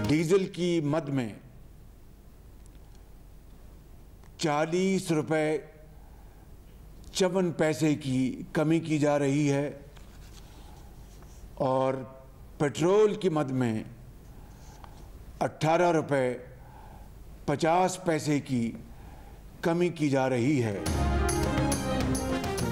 Diesel की मद में 40 रुपये 54 पैसे की कमी की जा रही है और पेट्रोल की मद में 18 रुपये 50 पैसे की कमी की जा रही है।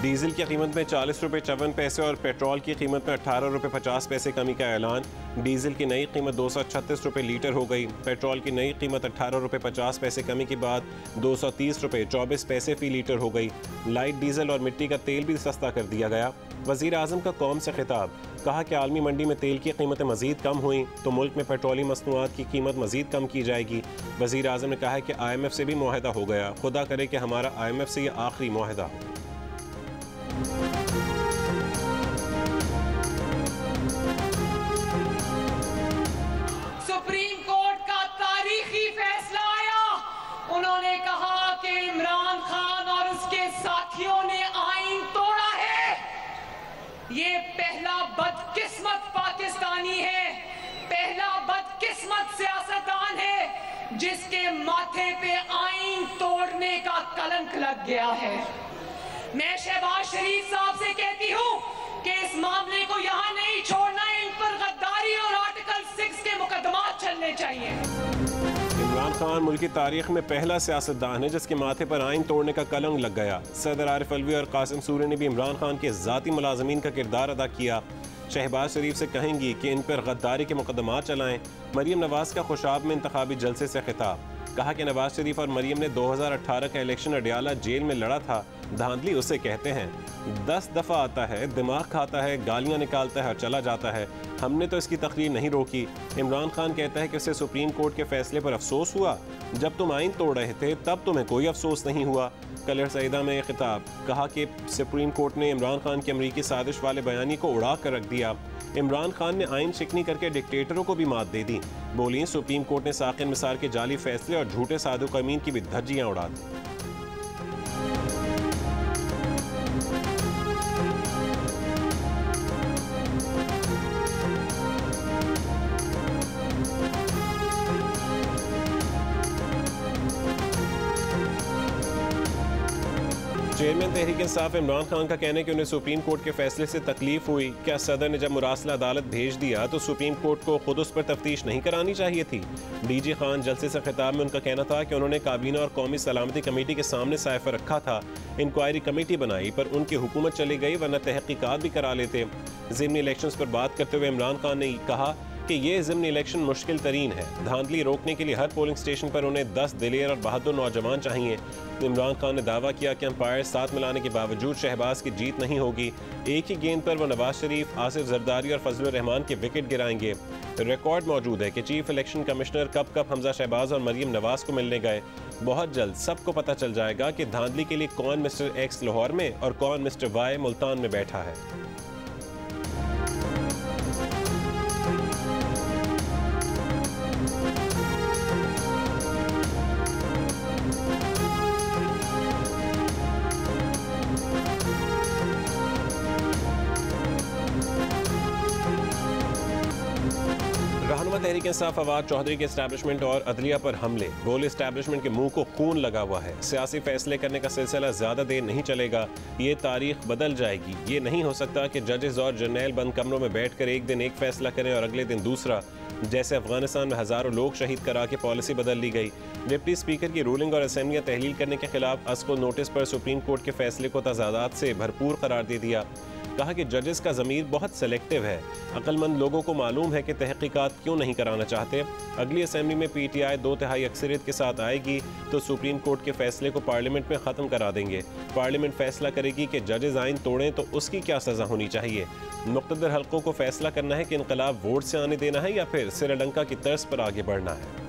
डीजल की कीमत में 40 रुपये 54 पैसे और पेट्रोल की कीमत में 18 रुपये 50 पैसे कमी का ऐलान। डीजल की नई कीमत 236 रुपये लीटर हो गई। पेट्रोल की नई कीमत 18 रुपये 50 पैसे कमी के बाद 230 रुपये 24 पैसे फी लीटर हो गई। लाइट डीजल और मिट्टी का तेल भी सस्ता कर दिया गया। वज़ीर आज़म का कौम से खिताब, कहा कि आलमी मंडी में तेल की कीमतें मज़ीद कम हुई तो मुल्क में पेट्रोलियम मसनूआत की कीमत मज़ीद कम की जाएगी। वज़ीर आज़म ने कहा है कि IMF से भी मुआहदा हो गया, खुदा करे कि हमारा IMF से ये आखिरी मुआहदा हो। सुप्रीम कोर्ट का तारीखी फैसला आया। उन्होंने कहा कि इमरान खान और उसके साथियों ने आईन तोड़ा है। ये पहला बदकिस्मत पाकिस्तानी है, पहला बदकिस्मत सियासतदान है जिसके माथे पे आईन तोड़ने का कलंक लग गया है। मैं शहबाज शरीफ साहब से कहती हूँ कि इस मामले को यहाँ नहीं छोड़ना, इन पर गद्दारी और आर्टिकल 6 के मुकदमात चलने चाहिए। इमरान खान मुल्क की तारीख में पहला सियासतदान है जिसके माथे पर आइन तोड़ने का कलंक लग गया। सदर आरिफ अलवी और कासिम सूरी ने भी इमरान खान के ज़ाती मुलाजमीन का किरदार अदा किया। शहबाज शरीफ से कहेंगी कि इन पर गद्दारी के मुकदमात चलाएं। मरीम नवाज का खुशाब में इंतखाबी जलसे से खिताब, कहा कि नवाज शरीफ और मरीम ने 2018 का इलेक्शन अडियाला जेल में लड़ा था। धांधली उसे कहते हैं। 10 दफ़ा आता है, दिमाग खाता है, गालियां निकालता है और चला जाता है। हमने तो इसकी तकरीर नहीं रोकी। इमरान खान कहता है कि उसे सुप्रीम कोर्ट के फैसले पर अफसोस हुआ। जब तुम आइन तोड़ रहे थे तब तुम्हें कोई अफसोस नहीं हुआ। कलर सईदा में खिताब, कहा कि सुप्रीम कोर्ट ने इमरान खान के अमरीकी साजिश वाले बयानी को उड़ा कर रख दिया। इमरान खान ने आइन शिकनी करके डिक्टेटरों को भी मात दे दी। बोली सुप्रीम कोर्ट ने साकिर निसार के जाली फैसले और झूठे सादुक अमीन की भी धज्जियां उड़ा दी। चेयरमैन तहरीक इंसाफ इमरान खान का कहना है कि उन्हें सुप्रीम कोर्ट के फैसले से तकलीफ हुई। क्या सदर ने जब मुरासला अदालत भेज दिया तो सुप्रीम कोर्ट को खुद उस पर तफ्तीश नहीं करानी चाहिए थी? डीजी खान जलसे से खिताब में उनका कहना था कि उन्होंने काबीना और कौमी सलामती कमेटी के सामने साइफर रखा था। इंक्वायरी कमेटी बनाई पर उनकी हुकूमत चली गई, वरना तहकीकात भी करा लेते। ज़िमनी इलेक्शंस पर बात करते हुए इमरान खान ने कहा कि ये ज़िमनी इलेक्शन मुश्किल तरीन है। धांधली रोकने के लिए हर पोलिंग स्टेशन पर उन्हें 10 दिलेर और बहादुर नौजवान चाहिए। इमरान खान ने दावा किया कि अंपायर साथ मिलाने के बावजूद शहबाज की जीत नहीं होगी। एक ही गेंद पर वो नवाज शरीफ, आसिफ जरदारी और फजलुर रहमान के विकेट गिराएंगे। रिकॉर्ड मौजूद है कि चीफ इलेक्शन कमिश्नर कब कब हमजा शहबाज और मरीम नवाज को मिलने गए। बहुत जल्द सबको पता चल जाएगा कि धांधली के लिए कौन मिस्टर एक्स लाहौर में और कौन मिस्टर वाई मुल्तान में बैठा है। रहनुमा तहरीक इंसाफ फवाद चौधरी के एस्टैब्लिशमेंट और अदलिया पर हमले, बोले एस्टैब्लिशमेंट के मुंह को खून लगा हुआ है। सियासी फैसले करने का सिलसिला ज़्यादा देर नहीं चलेगा, ये तारीख बदल जाएगी। ये नहीं हो सकता कि जजेस और जर्नैल बंद कमरों में बैठ कर एक दिन एक फैसला करें और अगले दिन दूसरा। जैसे अफगानिस्तान में हज़ारों लोग शहीद करा के पॉलिसी बदल ली गई। डिप्टी स्पीकर की रूलिंग और असेंबलियाँ तहलील करने के खिलाफ अस्को नोटिस पर सुप्रीम कोर्ट के फैसले को तजादात से भरपूर करार दे दिया। कहा कि जजेस का ज़मीर बहुत सेलेक्टिव है। अक्लमंद लोगों को मालूम है कि तहकीकात क्यों नहीं कराना चाहते। अगली असेंबली में PTI 2/3 अक्सरियत के साथ आएगी तो सुप्रीम कोर्ट के फैसले को पार्लियामेंट में ख़त्म करा देंगे। पार्लियामेंट फैसला करेगी कि जजेस आइन तोड़ें तो उसकी क्या सज़ा होनी चाहिए। मुक़्तदर हल्कों को फैसला करना है कि इनकलाब वोट से आने देना है या फिर श्रीलंका की तर्ज पर आगे बढ़ना है।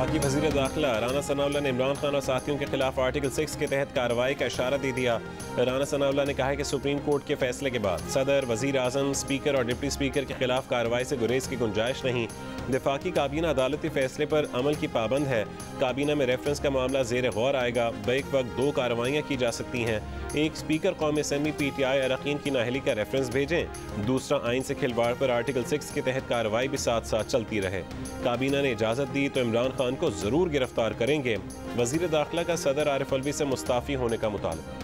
वफाकी वज़ीर दाखिला राना सनाउल्लाह ने इमरान खान और साथियों के खिलाफ आर्टिकल 6 के तहत कार्रवाई का इशारा दे दिया। राना सनाउल्लाह ने कहा है कि सुप्रीम कोर्ट के फैसले के बाद सदर, वज़ीर आज़म, स्पीकर और डिप्टी स्पीकर के खिलाफ कार्रवाई से गुरेज की गुंजाइश नहीं। वफाकी काबीना अदालती फैसले पर अमल की पाबंद है। काबीना में रेफरेंस का मामला ज़ेर गौर आएगा। बैक वक्त 2 कार्रवाइयाँ की जा सकती हैं। एक, स्पीकर कौमी असम्बली PTI अरकान की नाअहली का रेफरेंस भेजें। दूसरा, आइन से खिलवाड़ पर आर्टिकल 6 के तहत कार्रवाई भी साथ साथ चलती रहे। काबीना ने इजाज़त दी तो इमरान खान को ज़रूर गिरफ्तार करेंगे। वज़ीर दाखिला का सदर आरिफ अलवी से मुस्ताफ़ी होने का मुतालबा।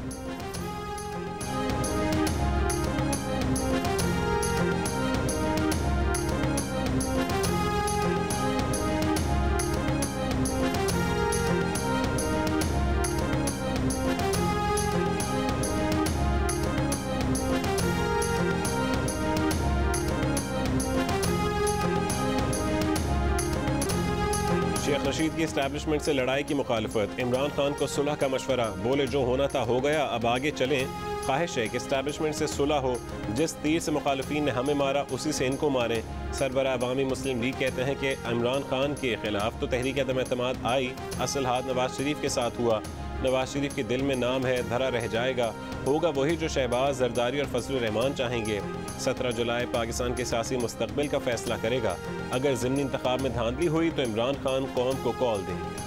शेख रशीद की इस्टेब्लिशमेंट से लड़ाई की मुखालफत। इमरान खान को सुलह का मशवरा। बोले जो होना था हो गया, अब आगे चलें। ख्वाहिश है कि इस्टेब्लिशमेंट से सुलह हो। जिस तीर से मुखालफीन ने हमें मारा उसी से इनको मारें। सरबराह अवामी मुस्लिम लीग कहते हैं कि इमरान खान के खिलाफ तो तहरीक अदम एतमाद आई, असल हाथ नवाज शरीफ के साथ हुआ। नवाज शरीफ के दिल में नाम है, धरा रह जाएगा। होगा वही जो शहबाज, जरदारी और फजलुर रहमान चाहेंगे। 17 जुलाई पाकिस्तान के सियासी मुस्तकबिल का फैसला करेगा। अगर ज़िमनी इंतखाब में धांधली हुई तो इमरान खान कौम को कॉल देंगे।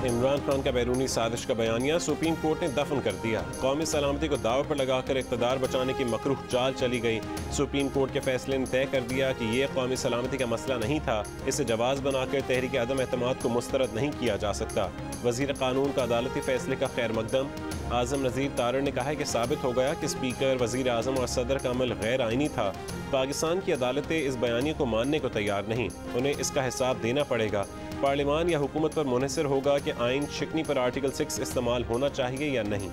इमरान खान का बैरूनी साजिश का बयानिया सुप्रीम कोर्ट ने दफन कर दिया। कौमी सलामती को दाव पर लगाकर इक़्तिदार बचाने की मकरूह चाल चली गई। सुप्रीम कोर्ट के फैसले ने तय कर दिया कि ये कौमी सलामती का मसला नहीं था। इसे जवाज़ बनाकर तहरीक अदम एतमाद को मुस्तरद नहीं किया जा सकता। वज़ीर कानून का अदालती फैसले का खैर मकदम। आज़म नज़ीर तारड़ ने कहा है कि साबित हो गया कि स्पीकर, वज़ीर आज़म और सदर का अमल गैर आइनी था। पाकिस्तान की अदालतें इस बयानी को मानने को तैयार नहीं। उन्हें इसका हिसाब देना पड़ेगा। पार्लियामान या हुकूमत पर मुनहसर होगा कि आइन शिकनी पर आर्टिकल 6 इस्तेमाल होना चाहिए या नहीं।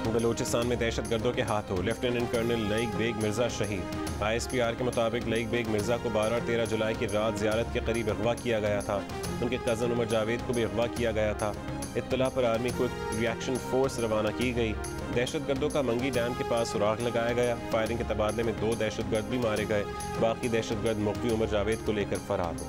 बलूचिस्तान में दहशतगर्दों के हाथों लेफ्टिनेंट कर्नल लईक बेग मिर्जा शहीद। ISPR के मुताबिक लईक बेग मिर्जा को 12 और 13 जुलाई की रात ज़ियारत के करीब अगवा किया गया था। उनके कज़न उमर जावेद को भी अगवा किया गया था। इत्तला पर आर्मी को रिएक्शन फोर्स रवाना की गई। दहशतगर्दों का मंगी डैम के पास सुराग लगाया गया। फायरिंग के तबादले में 2 दहशतगर्द भी मारे गए। बाकी दहशतगर्द मुख्फी उमर जावेद को लेकर फरार हो।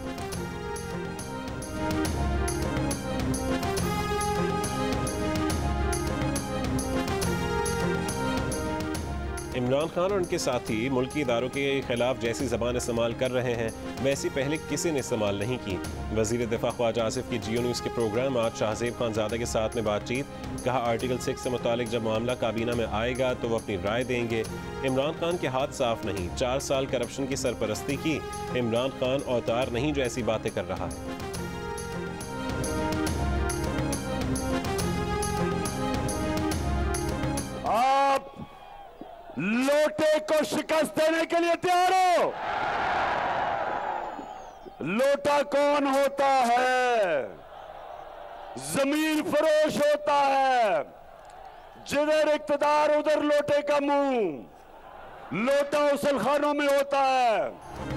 इमरान खान और उनके साथी मुल्की इदारों के खिलाफ जैसी ज़बान इस्तेमाल कर रहे हैं वैसी पहले किसी ने इस्तेमाल नहीं की। वज़ीर दिफा ख्वाजा आसिफ की जियो न्यूज़ के प्रोग्राम आज शाहजेब खानज़ादा के साथ में बातचीत। कहा आर्टिकल 6 से मुतालिक जब मामला काबीना में आएगा तो वो अपनी राय देंगे। इमरान खान के हाथ साफ नहीं। 4 साल करप्शन की सरपरस्ती की। इमरान खान औतार नहीं जो ऐसी बातें कर रहा है। आप लोटे को शिकस्त देने के लिए तैयार हो? लोटा कौन होता है? जमीन फरोश होता है। जिधर इक्तदार उधर लोटे का मुंह। लोटा उसलखानों में होता है।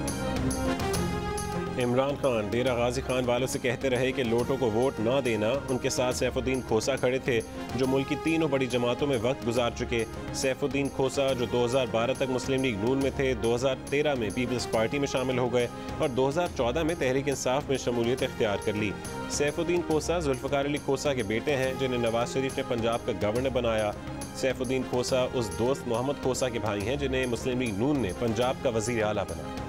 इमरान खान डेरा गाजी खान वालों से कहते रहे कि लोटों को वोट ना देना। उनके साथ सैफुद्दीन खोसा खड़े थे जो मुल्क की तीनों बड़ी जमातों में वक्त गुजार चुके। सैफुद्दीन खोसा जो 2012 तक मुस्लिम लीग नून में थे, 2013 में पीपल्स पार्टी में शामिल हो गए और 2014 में तहरीक इंसाफ में शमूलियत इख्तियार कर ली। सैफुद्दीन खोसा जुल्फ़िकार अली खोसा के बेटे हैं जिन्हें नवाज शरीफ ने पंजाब का गवर्नर बनाया। सैफुद्दीन खोसा उस दोस्त मोहम्मद खोसा के भाई हैं जिन्हें मुस्लिम लीग नून ने पंजाब का वज़ीर आला बनाया।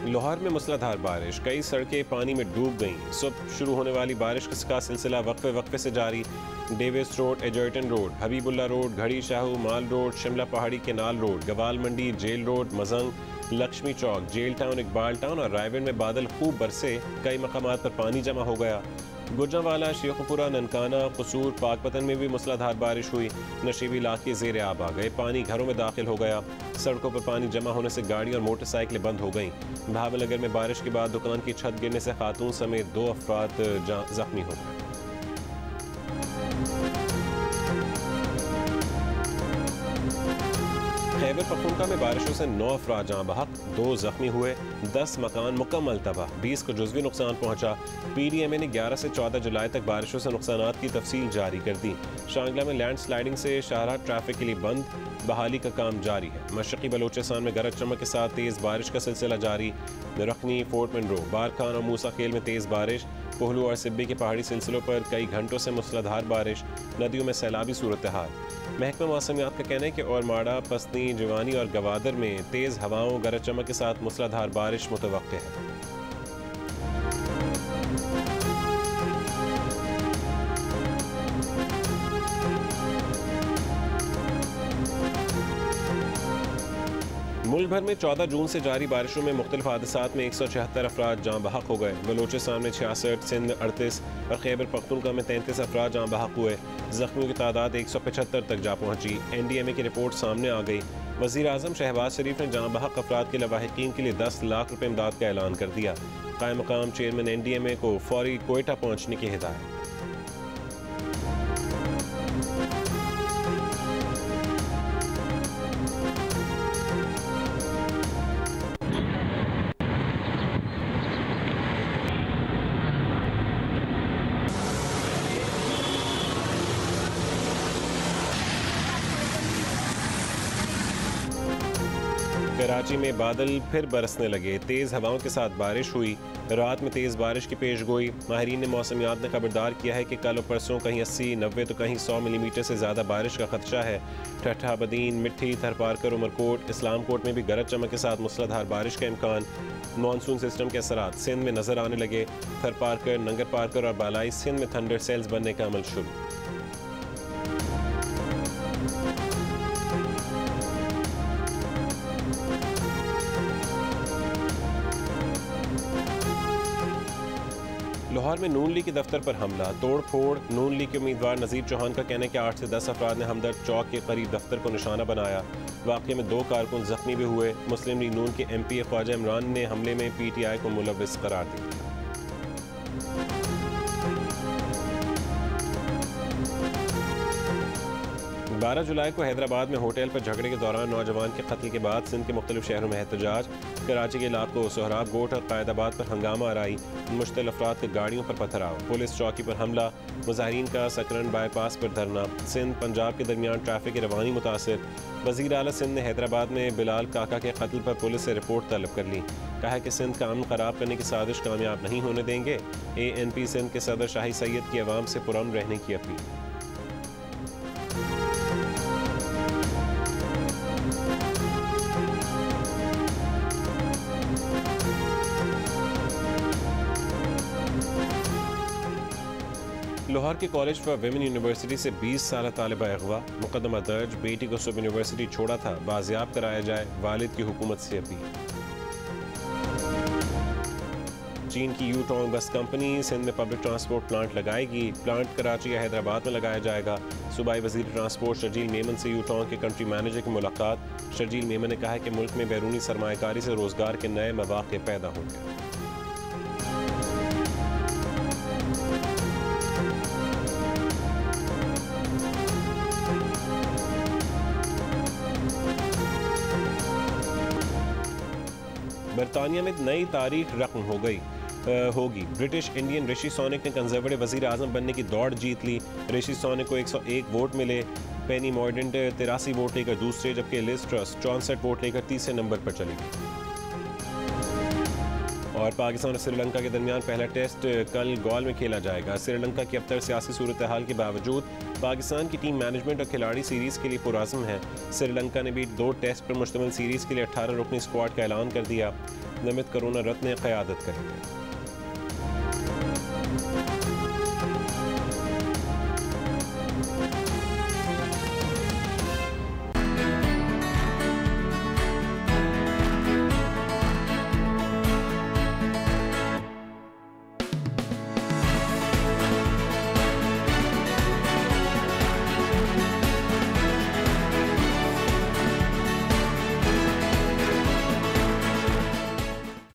लाहौर में मूसलाधार बारिश, कई सड़कें पानी में डूब गईं। सुबह शुरू होने वाली बारिश का सिलसिला वक्फे वक्फे से जारी। Davis road, Egerton road, Habibullah road, Garhi Shahu, mall road, Shimla Pahari, canal road, Gawal Mandi, jail road, Mozang, Lakshmi Chowk, jail town, Iqbal town और रायवेंड में बादल खूब बरसे। कई मकामात पर पानी जमा हो गया। गुजरांवाला, शेखुपुरा, ननकाना, कसूर, पाकपतन में भी मूसलाधार बारिश हुई। नशीबी इलाके ज़ेर आब आ गए। पानी घरों में दाखिल हो गया। सड़कों पर पानी जमा होने से गाड़ी और मोटरसाइकिलें बंद हो गईं। भावनगर में बारिश के बाद दुकान की छत गिरने से खातून समेत 2 अफराद जख्मी हो गए। खैबर पख्तूनख्वा में बारिशों से 9 अफराद जाँ बहक, 2 जख्मी हुए, 10 मकान मुकम्मल तबाह, 20 को जुज़वी नुकसान पहुँचा। PDMA ने 11 से 14 जुलाई तक बारिशों से नुकसानात की तफसील जारी कर दी। शांगला में लैंड स्लाइडिंग से शाहराह ट्रैफिक के लिए बंद, बहाली का काम जारी है। मशरक़ी बलोचिस्तान में गरज चमक के साथ तेज़ बारिश का सिलसिला जारी। रखनी, फोर्ट मंडरो, बारखान और मूसा खेल में तेज़ बारिश। कोहलू और सिब्बी के पहाड़ी सिलसिलों पर कई घंटों से मूसलाधार बारिश, नदियों में सैलाबी सूरत हाल। महकमा मौसमियात का कहना है कि औरमाड़ा, पसनी, जवानी और गवादर में तेज़ हवाओं, गरज चमक के साथ मूसलाधार बारिश मुतवक्के है। मुल्क भर में 14 जून से जारी बारिशों में मुख्तलिफ हादसात में 176 अफराद जाँ बहक हो गए। बलोचिस्तान में 66, सिंध 38 और खैबर पख्तूनख्वा में 33 अफराद जाँ बहक हुए। जख्मियों की तादाद 175 तक जा पहुँची। NDMA की रिपोर्ट सामने आ गई। वज़ीर आज़म शहबाज शरीफ ने जाँ बहक अफराद के लवाहिकीन के लिए 10 लाख रुपये इमदाद का ऐलान कर दिया। कायम मकाम चेयरमैन NDMA को फौरी कोयटा पहुँचने की हिदायत। कराची में बादल फिर बरसने लगे, तेज़ हवाओं के साथ बारिश हुई। रात में तेज़ बारिश की पेश गोई। माहिरीन ने मौसमियात ने खबरदार किया है कि कल और परसों कहीं 80, 90 तो कहीं 100 मिलीमीटर से ज़्यादा बारिश का खदशा है। ठट्ठा, बदीन, मिट्टी, थरपारकर, उमरकोट, इस्लामकोट में भी गरज चमक के साथ मूसलाधार बारिश का इम्कान। मानसून सिस्टम के असरात सिंध में नजर आने लगे। थरपारकर, नंगर पारकर और बालाई सिंध में थंडर सेल्स बनने का अमल शुरू। लाहौर में नून लीग के दफ्तर पर हमला, तोड़ फोड़। नून लीग के उम्मीदवार नज़ीर चौहान का कहना है कि 8 से 10 अफराद ने हमदर्द चौक के करीब दफ्तर को निशाना बनाया। वाक़े में 2 कारकुन जख्मी भी हुए। मुस्लिम लीग नून के MP ख्वाजा इमरान ने हमले में PTI को मुलव्विस करार दिया। 12 जुलाई को हैदराबाद में होटल पर झगड़े के दौरान नौजवान के कत्ल के बाद सिंध के मुख्तलिफ शहरों में एहतजाज। कराची के इलाकों सोहराब गोट और कायदाबाद पर हंगामा आराई। मुश्तल अफराद के गाड़ियों पर पथराव, पुलिस चौकी पर हमला। मुजाहिरीन का सकरन बाईपास पर धरना। सिंध पंजाब के दरमियान ट्रैफिक की रवानी मुतासिर। वज़ीर आला सिंध ने हैदराबाद में बिलाल काका के कत्ल पर पुलिस से रिपोर्ट तलब कर ली। कहा कि सिंध का अमन खराब करने की साजिश कामयाब नहीं होने देंगे। ANP सिंध के सदर शाही सैयद की अवाम से पुरअमन रहने की अपील। लाहौर के कॉलेज फॉर विमेन यूनिवर्सिटी से 20 साल तालिबा अगवा, मुकदमा दर्ज। बेटी को सब यूनिवर्सिटी छोड़ा था, बाजियाब कराया जाए, वालिद की हुकूमत से अपील। चीन की यूटोंग बस कंपनी सिंध में पब्लिक ट्रांसपोर्ट प्लांट लगाएगी। प्लांट कराची या हैदराबाद में लगाया जाएगा। सूबाई वजीर ट्रांसपोर्ट शर्जील मेमन से यूटोंग के कंट्री मैनेजर की मुलाकात। शर्जील मेमन ने कहा है कि मुल्क में बैरूनी सरमायाकारी से रोजगार के नए मौके पैदा होंगे। बरतानिया में नई तारीख रकम होगी। ब्रिटिश इंडियन ऋषि सोनक ने कंजर्वेटिव वजीर आजम बनने की दौड़ जीत ली। ऋषि सोनक को 101 वोट मिले। पेनी मॉर्डेंट 83 वोट लेकर दूसरे, जबकि लिज ट्रस 64 वोट लेकर तीसरे नंबर पर चली गई। और पाकिस्तान और श्रीलंका के दरमियान पहला टेस्ट कल गौल में खेला जाएगा। श्रीलंका की अब तक सियासी सूरत हाल के बावजूद पाकिस्तान की टीम मैनेजमेंट और खिलाड़ी सीरीज़ के लिए पुराज़म है। श्रीलंका ने भी 2 टेस्ट पर मुश्तमिल सीरीज़ के लिए 18 रुकनी स्क्वाड का ऐलान कर दिया। नमित करुणा रत्ने क़यादत करेंगे।